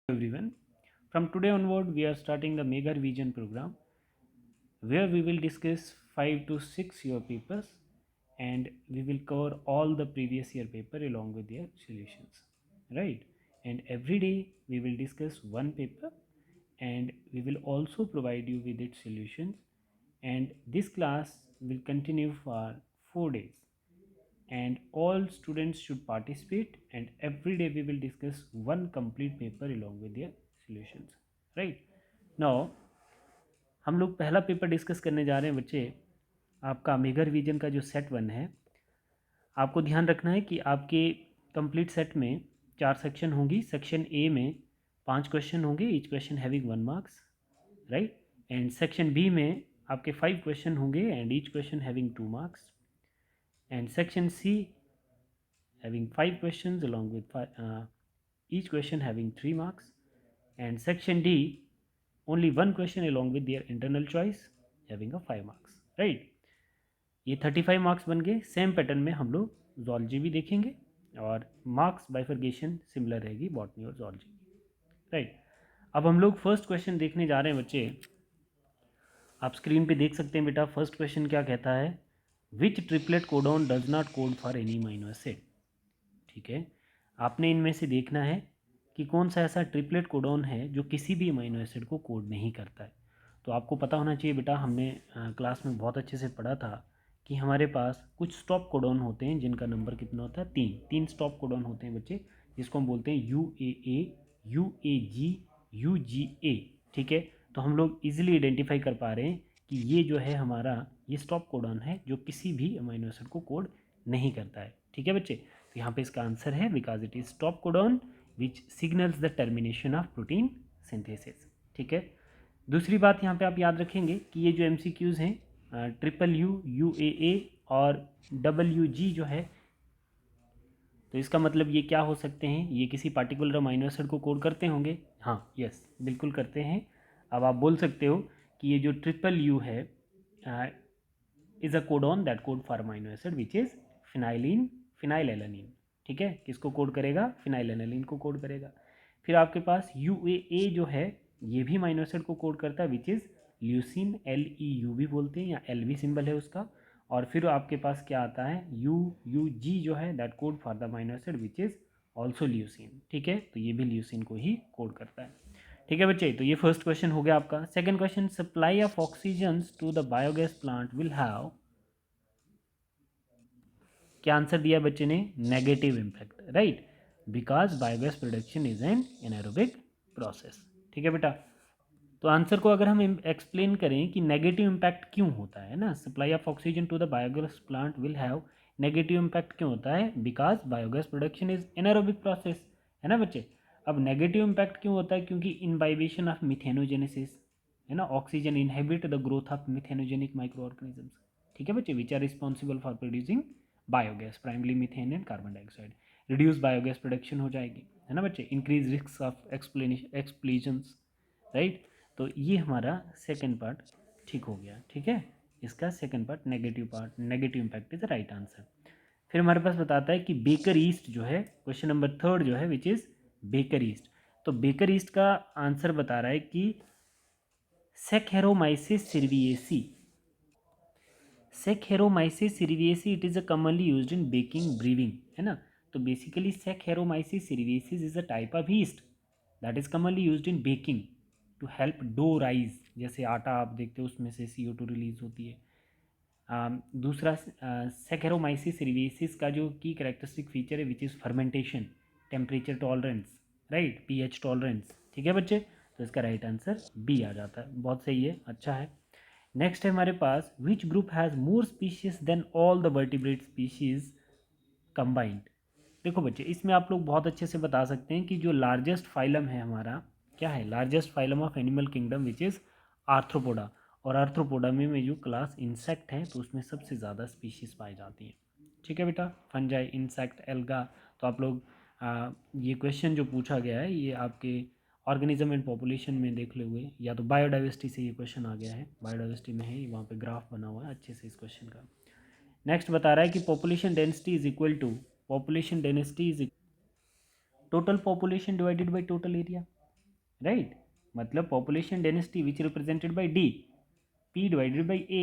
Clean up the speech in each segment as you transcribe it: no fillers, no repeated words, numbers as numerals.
Everyone. From today onward, we are starting the Mega Revision program where we will discuss 5 to 6 year papers and we will cover all the previous year paper along with their solutions. Right? And every day we will discuss one paper and we will also provide you with its solutions. And this class will continue for 4 days and all students should participate and every day we will discuss one complete paper along with their solutions. Right now हम लोग पहला paper discuss करने जा रहे हैं बच्चे। आपका mega revision का जो सेट 1 है, आपको ध्यान रखना है कि आपके कंप्लीट सेट में 4 सेक्शन होंगी। सेक्शन ए में 5 क्वेश्चन होंगे, each question having 1 marks, right. And section B में आपके 5 क्वेश्चन होंगे and each question having 2 marks. And section C having 5 questions along with each question having 3 marks, and section D only one question along with their internal choice having a 5 marks, right। ये 35 marks बन गए। Same pattern में हम लोग zoology भी देखेंगे और marks bifurcation similar रहेगी बॉटनी और जोलॉजी, राइट। अब हम लोग फर्स्ट क्वेश्चन देखने जा रहे हैं बच्चे। आप स्क्रीन पे देख सकते हैं बेटा, फर्स्ट क्वेश्चन क्या कहता है, which triplet codon does not code for any amino acid. ठीक है, आपने इनमें से देखना है कि कौन सा ऐसा ट्रिपलेट कोडॉन है जो किसी भी अमीनो एसिड को कोड नहीं करता है। तो आपको पता होना चाहिए बेटा, हमने क्लास में बहुत अच्छे से पढ़ा था कि हमारे पास कुछ स्टॉप कोडॉन होते हैं जिनका नंबर कितना होता है, 3 स्टॉप कोडॉन होते हैं बच्चे, जिसको हम बोलते हैं UAA, UAG, UGA। ठीक है, तो हम लोग इजीली आइडेंटिफाई कर पा रहे हैं कि ये जो है हमारा ये स्टॉप कोडॉन है जो किसी भी अमीनो एसिड को कोड नहीं करता है। ठीक है बच्चे, तो यहाँ पे इसका आंसर है because it is stop codon which signals the termination of protein synthesis. ठीक है, दूसरी बात यहाँ पे आप याद रखेंगे कि ये जो MCQs हैं ट्रिपल यू, UAA और WG जो है, तो इसका मतलब ये क्या हो सकते हैं, ये किसी पार्टिकुलर अमीनो एसिड को कोड करते होंगे। हाँ, यस, बिल्कुल करते हैं। अब आप बोल सकते हो कि ये जो ट्रिपल यू है is a codon that code for amino acid which is फिनाइलिन, phenylalanine. ठीक है, किसको कोड करेगा, फिनाइलएलानिन को कोड करेगा। फिर आपके पास UAA जो है ये भी अमीनो एसिड को कोड करता है विच इज़ ल्यूसिन, LEU भी बोलते हैं या LV सिंबल है उसका। और फिर आपके पास क्या आता है, UUG जो है that code for the amino acid which is also leucine. ठीक है, तो ये भी ल्यूसिन को ही कोड करता है। ठीक है बच्चे, तो ये फर्स्ट क्वेश्चन हो गया आपका। Second question, supply of oxygen to the biogas plant will have, क्या आंसर दिया बच्चे ने, negative impact, right, because biogas production is an anaerobic process. ठीक है बेटा, तो आंसर को अगर हम एक्सप्लेन करें कि नेगेटिव इम्पैक्ट क्यों होता है ना, supply of oxygen to the biogas plant will have negative impact क्यों होता है, because biogas production is anaerobic process, है ना बच्चे। अब नेगेटिव इम्पैक्ट क्यों होता है, क्योंकि इनवाइबेशन ऑफ मिथेनोजेनेसिस, है ना, oxygen inhibit the growth of methanogenic microorganisms. ठीक है बच्चे, which are responsible for producing biogas, primary methane and carbon dioxide. Reduce biogas production हो जाएगी, है ना बच्चे, increase risk of explosions, right. तो ये हमारा सेकंड पार्ट ठीक हो गया। ठीक है, इसका second part negative part, negative impact is the right answer. फिर हमारे पास बताता है कि बेकर ईस्ट जो है, क्वेश्चन नंबर थर्ड जो है विच इज बेकर ईस्ट। तो बेकर ईस्ट का आंसर बता रहा है कि saccharomyces cerevisiae, saccharomyces cerevisiae it is a commonly used in baking brewing, है ना। तो basically saccharomyces cerevisiae is a type of yeast that is commonly used in baking to help dough rise. जैसे आटा आप देखते हो उसमें से CO2 रिलीज होती है। दूसरा सेकेरोमाइसिस रिवेसिस का जो की करेक्टरिस्टिक फीचर है which is fermentation, temperature tolerance, right, pH tolerance. ठीक है बच्चे, तो इसका राइट आंसर बी आ जाता है। बहुत सही है, अच्छा है। नेक्स्ट है हमारे पास, which group has more species than all the vertebrate species combined. देखो बच्चे, इसमें आप लोग बहुत अच्छे से बता सकते हैं कि जो लार्जेस्ट फाइलम है हमारा, क्या है, largest phylum of animal kingdom which is arthropoda. और आर्थ्रोपोडा में जो क्लास इंसेक्ट हैं तो उसमें सबसे ज़्यादा स्पीशीज पाई जाती हैं। ठीक है बेटा, फंजाई, इंसेक्ट, एल्गा। तो आप लोग ये क्वेश्चन जो पूछा गया है ये आपके ऑर्गेनिज्म एंड पॉपुलेशन में देख ले हुए, या तो बायोडाइवर्सिटी से ये क्वेश्चन आ गया है, बायोडाइवर्सिटी में है, वहाँ पे ग्राफ बना हुआ है अच्छे से इस क्वेश्चन का। नेक्स्ट बता रहा है कि population density is equal to, population density is total population divided by total area. Right, मतलब population density which represented by D, P divided by A,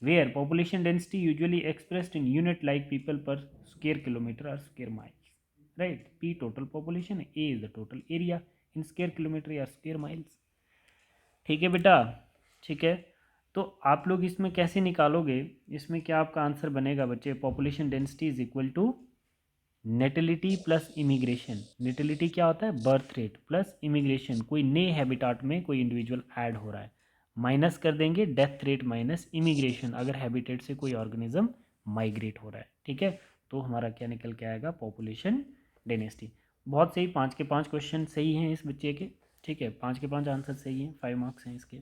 where population density usually expressed in unit like people per square kilometer or square miles. Right? P total population, A is the total area in square kilometer or square miles. ठीक है बेटा, ठीक है। तो आप लोग इसमें कैसे निकालोगे, इसमें क्या आपका आंसर बनेगा बच्चे, population density is equal to natality plus immigration. Natality क्या होता है, बर्थ रेट, प्लस इमिग्रेशन, कोई नए हैबिटाट में कोई इंडिविजुअल ऐड हो रहा है, माइनस कर देंगे डेथ रेट माइनस इमिग्रेशन, अगर हैबिटेट से कोई ऑर्गेनिज्म माइग्रेट हो रहा है। ठीक है, तो हमारा क्या निकल के आएगा, पॉपुलेशन डेंसिटी। बहुत सही, 5 के 5 क्वेश्चन सही हैं इस बच्चे के। ठीक है, 5 के 5 आंसर सही हैं, 5 मार्क्स हैं इसके।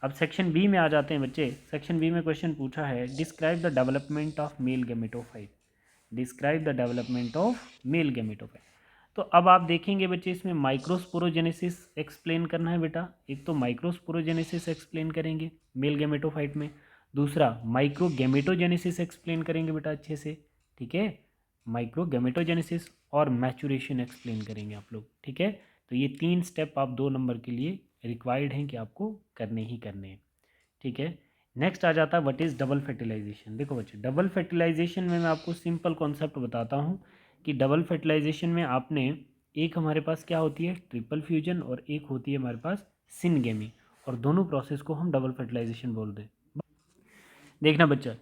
अब सेक्शन बी में आ जाते हैं बच्चे। सेक्शन बी में क्वेश्चन पूछा है, describe the development of male gametophyte. Describe the development of male gametophyte. तो अब आप देखेंगे बच्चे, इसमें माइक्रोस्पोरोजेनेसिस एक्सप्लेन करना है बेटा। एक तो माइक्रोस्पोरोजेनेसिस एक्सप्लेन करेंगे मेल गेमेटोफाइट में, दूसरा माइक्रो गेमेटोजेनेसिस एक्सप्लेन करेंगे बेटा अच्छे से। ठीक है, माइक्रो गेमेटोजेनेसिस और मैचुरेशन एक्सप्लेन करेंगे आप लोग। ठीक है, तो ये 3 स्टेप आप 2 नंबर के लिए रिक्वायर्ड हैं कि आपको करने ही करने हैं। ठीक है, नेक्स्ट आ जाता है व्हाट इज़ डबल फर्टिलाइजेशन। देखो बच्चे, डबल फर्टिलाइजेशन में मैं आपको सिंपल कॉन्सेप्ट बताता हूँ कि डबल फर्टिलाइजेशन में आपने, एक हमारे पास क्या होती है ट्रिपल फ्यूजन, और एक होती है हमारे पास सिनगेमी, और दोनों प्रोसेस को हम डबल फर्टिलाइजेशन बोलते हैं। देखना बच्चा,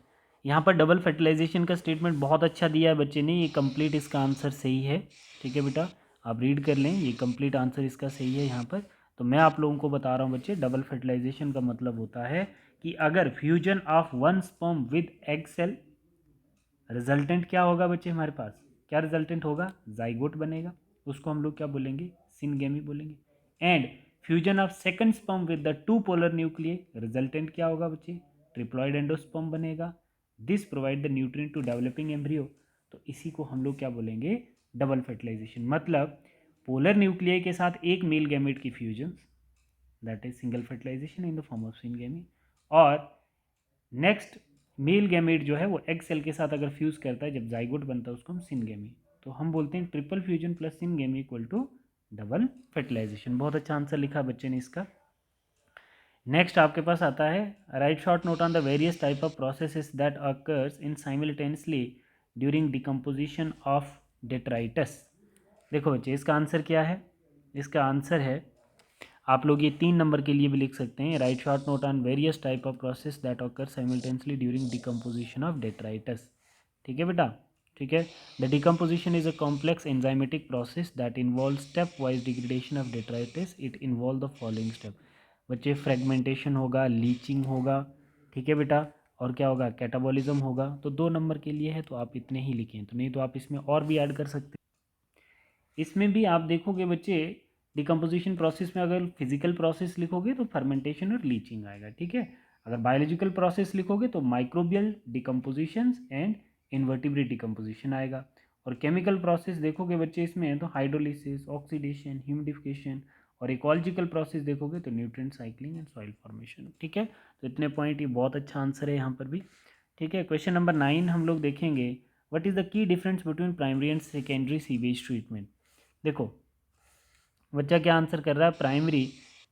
यहाँ पर डबल फर्टिलाइजेशन का स्टेटमेंट बहुत अच्छा दिया है बच्चे ने, ये कंप्लीट इसका आंसर सही है। ठीक है बेटा, आप रीड कर लें, ये कंप्लीट आंसर इसका सही है यहाँ पर। तो मैं आप लोगों को बता रहा हूँ बच्चे, डबल फर्टिलाइजेशन का मतलब होता है कि अगर fusion of one sperm with egg cell, resultant क्या होगा बच्चे हमारे पास, क्या रिजल्टेंट होगा, जाइगोट बनेगा, उसको हम लोग क्या बोलेंगे, सिनगेमी बोलेंगे। And fusion of second sperm with the two polar nuclei, resultant क्या होगा बच्चे, ट्रिप्लॉइड एंडोस्पर्म बनेगा। This provide the nutrient to developing embryo. तो इसी को हम लोग क्या बोलेंगे, डबल फर्टिलाइजेशन। मतलब पोलर न्यूक्लिय के साथ एक मेल गैमेट की fusion, that is single fertilisation in the form of syngamy. और नेक्स्ट मेल गैमेट जो है वो एग सेल के साथ अगर फ्यूज करता है, जब जाइगोट बनता है, उसको हम सिनगेमी। तो हम बोलते हैं triple fusion plus syngamy equal to double fertilisation. बहुत अच्छा आंसर लिखा बच्चे ने इसका। नेक्स्ट आपके पास आता है, right short note on the various type of processes that occurs in simultaneously during decomposition of detritus. देखो बच्चे, इसका आंसर क्या है, इसका आंसर है, आप लोग ये 3 नंबर के लिए भी लिख सकते हैं, write short note on various type of process that occur simultaneously during decomposition of detritus. ठीक है बेटा, ठीक है। The decomposition is a complex enzymatic process that involve stepwise degradation of detritus. It involve the following step. बच्चे, fragmentation होगा, leaching होगा, ठीक है बेटा, और क्या होगा, कैटाबॉलिज्म होगा। तो 2 नंबर के लिए है तो आप इतने ही लिखें, तो नहीं तो आप इसमें और भी ऐड कर सकते हैं। इसमें भी आप देखोगे बच्चे, डिकम्पोजिशन प्रोसेस में अगर फिजिकल प्रोसेस लिखोगे तो फर्मेंटेशन और लीचिंग आएगा। ठीक है, अगर बायोलॉजिकल प्रोसेस लिखोगे तो microbial decomposition and invertebrate decomposition आएगा। और केमिकल प्रोसेस देखोगे बच्चे इसमें, तो हाइड्रोलिसिस, ऑक्सीडेशन, ह्यूमिडिफिकेशन, और इकोलॉजिकल प्रोसेस देखोगे तो nutrient cycling and soil formation. ठीक है, तो इतने पॉइंट, ये बहुत अच्छा आंसर है यहाँ पर भी। ठीक है, क्वेश्चन नंबर 9 हम लोग देखेंगे, what is the key difference between primary and secondary sewage treatment. देखो बच्चा क्या आंसर कर रहा है,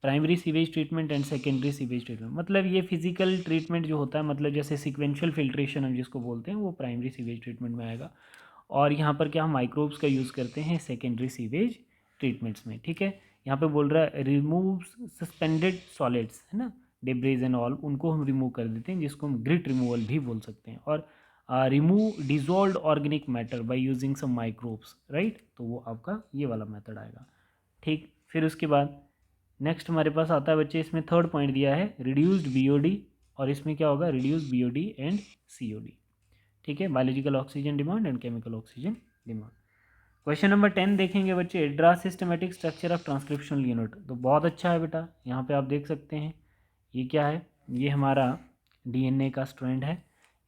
primary sewage treatment and secondary sewage treatment. मतलब ये फिजिकल ट्रीटमेंट जो होता है, मतलब जैसे सीक्वेंशियल फिल्ट्रेशन हम जिसको बोलते हैं, वो प्राइमरी सीवेज ट्रीटमेंट में आएगा। और यहाँ पर क्या हम माइक्रोब्स का यूज़ करते हैं सेकेंडरी सीवेज ट्रीटमेंट्स में। ठीक है, यहाँ पे बोल रहा है रिमूव सस्पेंडेड सॉलिड्स, है ना, डेब्रिज एंड ऑल, उनको हम रिमूव कर देते हैं, जिसको हम ग्रिट रिमूवल भी बोल सकते हैं। और remove dissolve organic matter by using some microbes, right, तो वो आपका ये वाला मेथड आएगा। ठीक, फिर उसके बाद नेक्स्ट हमारे पास आता है बच्चे, इसमें थर्ड पॉइंट दिया है रिड्यूस्ड बीओडी, और इसमें क्या होगा, रिड्यूस्ड बीओडी एंड सीओडी। ठीक है, biological oxygen demand and chemical oxygen demand. Question number 10 देखेंगे बच्चे, draw systematic structure of transcriptional unit. तो बहुत अच्छा है बेटा, यहाँ पे आप देख सकते हैं, ये क्या है, ये हमारा डीएनए का स्ट्रैंड है।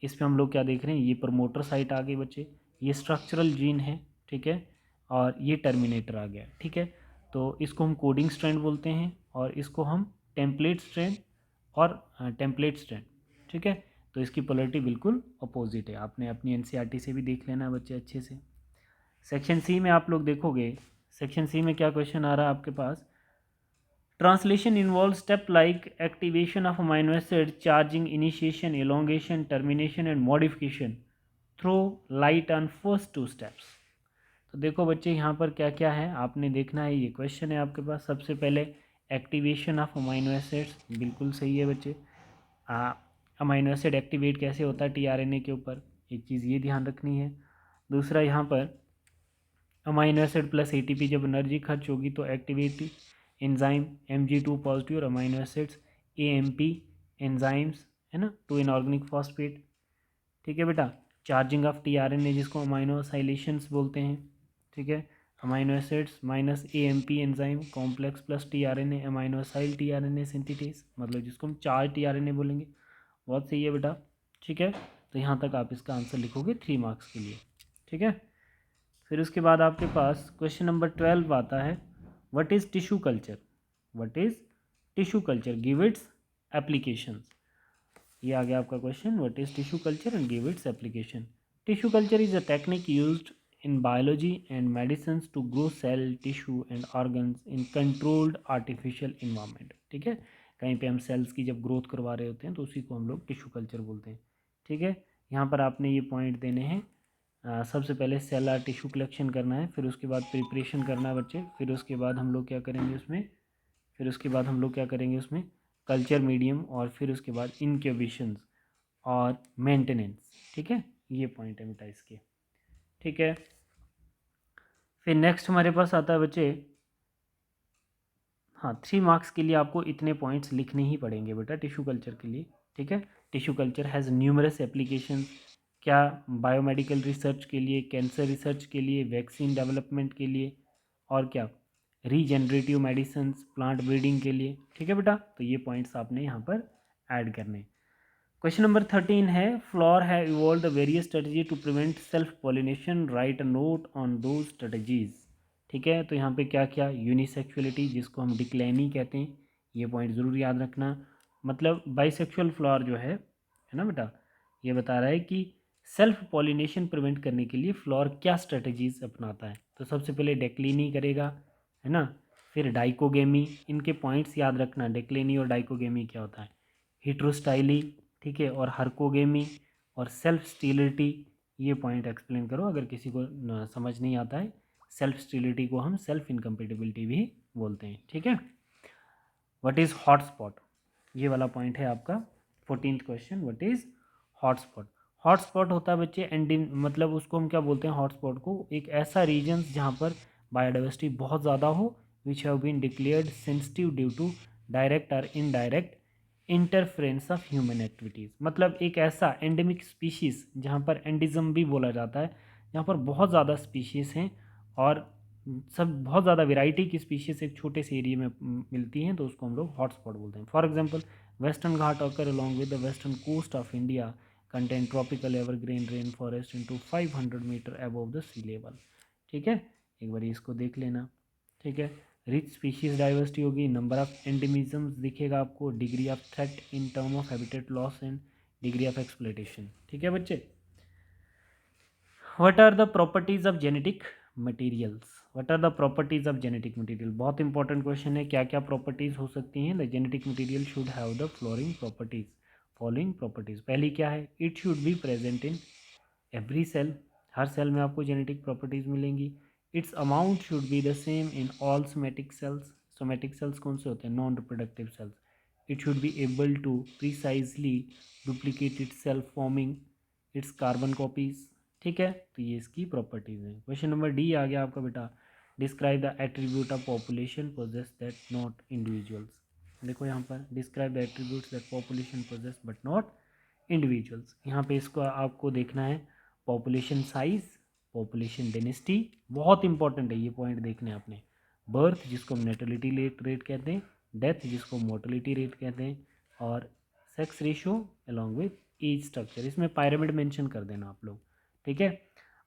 इस पर हम लोग क्या देख रहे हैं, ये प्रमोटर साइट आ गई बच्चे, ये स्ट्रक्चरल जीन है। ठीक है, और ये टर्मिनेटर आ गया। ठीक है, तो इसको हम कोडिंग स्ट्रैंड बोलते हैं, और इसको हम टेम्पलेट स्ट्रैंड और टेम्पलेट स्ट्रैंड। ठीक है, तो इसकी पोलरिटी बिल्कुल अपोजिट है, आपने अपनी एनसीईआरटी से भी देख लेना है बच्चे अच्छे से। सेक्शन सी में आप लोग देखोगे, सेक्शन सी में क्या क्वेश्चन आ रहा है आपके पास, Translation involves step like activation of amino acid, charging, initiation, elongation, termination and modification. Throw light on first two steps. तो देखो बच्चे यहाँ पर क्या क्या है आपने देखना है, ये क्वेश्चन है आपके पास। सबसे पहले एक्टिवेशन ऑफ अमाइनो एसिड्स, बिल्कुल सही है बच्चे। अमाइनो एसिड एक्टिवेट कैसे होता है टीआरएनए के ऊपर, एक चीज़ ये ध्यान रखनी है। दूसरा यहाँ पर अमाइनो एसिड प्लस एटीपी जब एनर्जी खर्च होगी तो एक्टिवेट एंजाइम Mg2 पॉजिटिव और अमाइनो एसिड्स AMP एंजाइम्स, है ना, टू इनऑर्गेनिक फॉस्फेट। ठीक है बेटा। चार्जिंग ऑफ टीआरएनए जिसको अमाइनो साइलेशंस बोलते हैं। ठीक है। Amino acids minus AMP enzyme complex plus tRNA aminoacyl tRNA synthesis, मतलब जिसको हम 4 टीआरएनए बोलेंगे। बहुत सही है बेटा। ठीक है। तो यहाँ तक आप इसका आंसर लिखोगे 3 मार्क्स के लिए। ठीक है। फिर उसके बाद आपके पास क्वेश्चन नंबर 12 आता है, what is tissue culture. What is tissue culture, give its applications. ये आ गया आपका question, what is tissue culture and give its application. Tissue culture is a technique used in biology and medicine to grow cell tissue and organs in controlled artificial environment. ठीक है। कहीं पे हम sales की जब ग्रोथ करवा रहे होते हैं तो उसी को हम लोग टिश्यू कल्चर बोलते हैं। ठीक है। यहाँ पर आपने ये पॉइंट देने हैं। सबसे पहले सेलर टिश्यू कलेक्शन करना है, फिर उसके बाद प्रिपरेशन करना है बच्चे, फिर उसके बाद हम लोग क्या करेंगे उसमें, कल्चर मीडियम, और फिर उसके बाद इनक्यूबेशंस और मेंटेनेंस। ठीक है। ये पॉइंट है बेटा इसके। ठीक है। फिर नेक्स्ट हमारे पास आता है बच्चे, हाँ 3 मार्क्स के लिए आपको इतने पॉइंट्स लिखने ही पड़ेंगे बेटा टिश्यू कल्चर के लिए। ठीक है। Tissue culture has numerous application, क्या, बायोमेडिकल रिसर्च के लिए, कैंसर रिसर्च के लिए, वैक्सीन डेवलपमेंट के लिए, और क्या, रीजनरेटिव मेडिसिन, प्लांट ब्रीडिंग के लिए। ठीक है बेटा। तो ये पॉइंट्स आपने यहाँ पर ऐड करने। क्वेश्चन नंबर 13 है, flower have evolve the various strategy to prevent self pollination, write a note on दो स्ट्रेटजीज। ठीक है। तो यहाँ पे क्या क्या, यूनिसेक्सुअलिटी जिसको हम डिक्लाइनी कहते हैं, ये पॉइंट ज़रूर याद रखना। मतलब बाइसेक्सुअल फ्लोर जो है ना बेटा, ये बता रहा है कि सेल्फ पॉलिनेशन प्रिवेंट करने के लिए फ्लोर क्या स्ट्रेटजीज अपनाता है। तो सबसे पहले डेक्लिनी करेगा, है ना, फिर डाइकोगेमी, इनके पॉइंट्स याद रखना, डेक्लिनी और डाइकोगेमी क्या होता है, हिट्रोस्टाइली, ठीक है, और हरकोगेमी और सेल्फ स्टीलिटी। ये पॉइंट एक्सप्लेन करो अगर किसी को समझ नहीं आता है। सेल्फ स्टीलिटी को हम सेल्फ इनकम्पेटिबिलिटी भी बोलते हैं। ठीक है। व्हाट इज़ हॉटस्पॉट, ये वाला पॉइंट है आपका 14th question, what is hotspot. Hotspot होता है बच्चे एंडिन, मतलब उसको हम क्या बोलते हैं, हॉटस्पॉट को एक ऐसा रीजन जहाँ पर बायोडाइवर्सिटी बहुत ज़्यादा हो, which have been declared sensitive due to direct और indirect interference of human activities. मतलब एक ऐसा एंडेमिक स्पीशीज़ जहाँ पर एंडिज्म भी बोला जाता है, जहाँ पर बहुत ज़्यादा स्पीशीज़ हैं और सब बहुत ज़्यादा वैरायटी की स्पीशीज़ एक छोटे से एरिया में मिलती हैं, तो उसको हम लोग हॉटस्पॉट बोलते हैं। For example western Ghat occur along with the western coast of India contain tropical evergreen rain forest into 500 metre above the sea level. ठीक है। एक बार इसको देख लेना। ठीक है। रिच स्पीशीज डाइवर्सिटी होगी, नंबर ऑफ एंडेमिज्म्स दिखेगा आपको, degree of threat in term of habitat loss and degree of exploitation. ठीक है बच्चे। What are the properties of genetic materials. What are the properties of genetic material, बहुत important question है। क्या क्या properties हो सकती हैं, the genetic material should have the flooring properties, following properties. पहली क्या है, it should be present in every cell, हर सेल में आपको जेनेटिक प्रॉपर्टीज मिलेंगी। Its amount should be the same in all somatic cells. Somatic cells कौन से होते हैं, non reproductive cells. It should be able to precisely duplicate it self forming it's carbon copies. ठीक है। तो ये इसकी प्रॉपर्टीज हैं। क्वेश्चन नंबर डी आ गया आपका बेटा, describe the attribute of population possess that not individuals. देखो यहाँ पर describe the attributes that population possess but not individuals. यहाँ पे इसको आपको देखना है, पॉपुलेशन साइज, पॉपुलेशन डेंसिटी, बहुत इंपॉर्टेंट है ये पॉइंट देखने आपने। बर्थ जिसको हम नेटलिटी रेट कहते हैं, डेथ जिसको मोर्टेलिटी रेट कहते हैं, और sex ratio along with age structure. इसमें पायरामिड मेंशन कर देना आप लोग। ठीक है।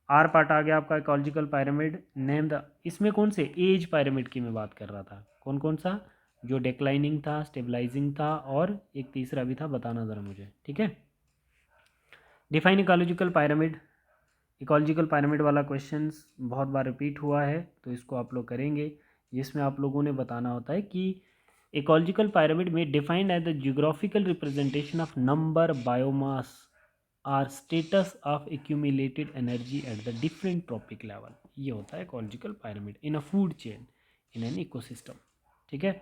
आर पार्ट आ गया आपका इकोलॉजिकल पायरामिड, नेम द, इसमें कौन से एज पायरामिड की मैं बात कर रहा था, कौन कौन सा, जो डिक्लाइनिंग था, स्टेबलाइजिंग था, और एक तीसरा भी था, बताना ज़रा मुझे। ठीक है। Define ecological pyramid, ecological pyramid वाला क्वेश्चन बहुत बार रिपीट हुआ है, तो इसको आप लोग करेंगे, जिसमें आप लोगों ने बताना होता है कि ecological pyramid may defined as the geographical representation of number, biomass or status of accumulated energy at the different trophic level. ये होता है ecological pyramid in a food chain in an ecosystem. ठीक है,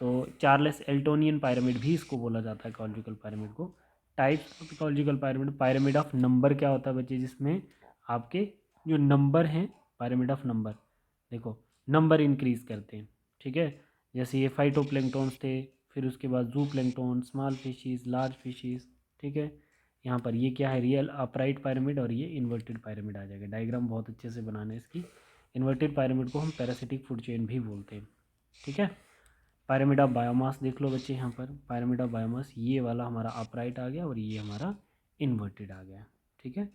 तो चार्ल्स एल्टोनियन pyramid भी इसको बोला जाता है ecological pyramid को. Types of ecological pyramid, pyramid of number क्या होता है बच्चे, जिसमें आपके जो नंबर हैं, pyramid of number, देखो नंबर इंक्रीज करते हैं. ठीक है, जैसे ये फाइटोप्लैंक्टॉन्स थे, फिर उसके बाद जू प्लैंक्टॉन, स्मॉल फिशीज, लार्ज फिशीज. ठीक है, यहाँ पर ये क्या है, रियल अपराइट पायरामिड और ये इन्वर्टेड पायरामिड आ जाएगा. डायग्राम बहुत अच्छे से बनाना है इसकी. इन्वर्टेड पायरामिड को हम पैरासिटिक फूड चेन भी बोलते हैं. ठीक है, पायरामिड ऑफ बायोमास देख लो बच्चे, यहाँ पर पायरामिड ऑफ बायोमास ये वाला हमारा अपराइट आ गया और ये हमारा इन्वर्टेड आ गया. ठीक है,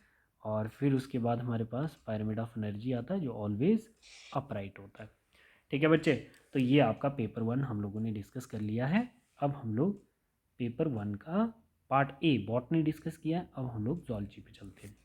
और फिर उसके बाद हमारे पास पायरामिड ऑफ एनर्जी आता है जो ऑलवेज अपराइट होता है. ठीक है बच्चे, तो ये आपका पेपर 1 हम लोगों ने डिस्कस कर लिया है. अब हम लोग पेपर 1 का पार्ट ए बॉटनी डिस्कस किया है. अब हम लोग जूलॉजी पे चलते हैं.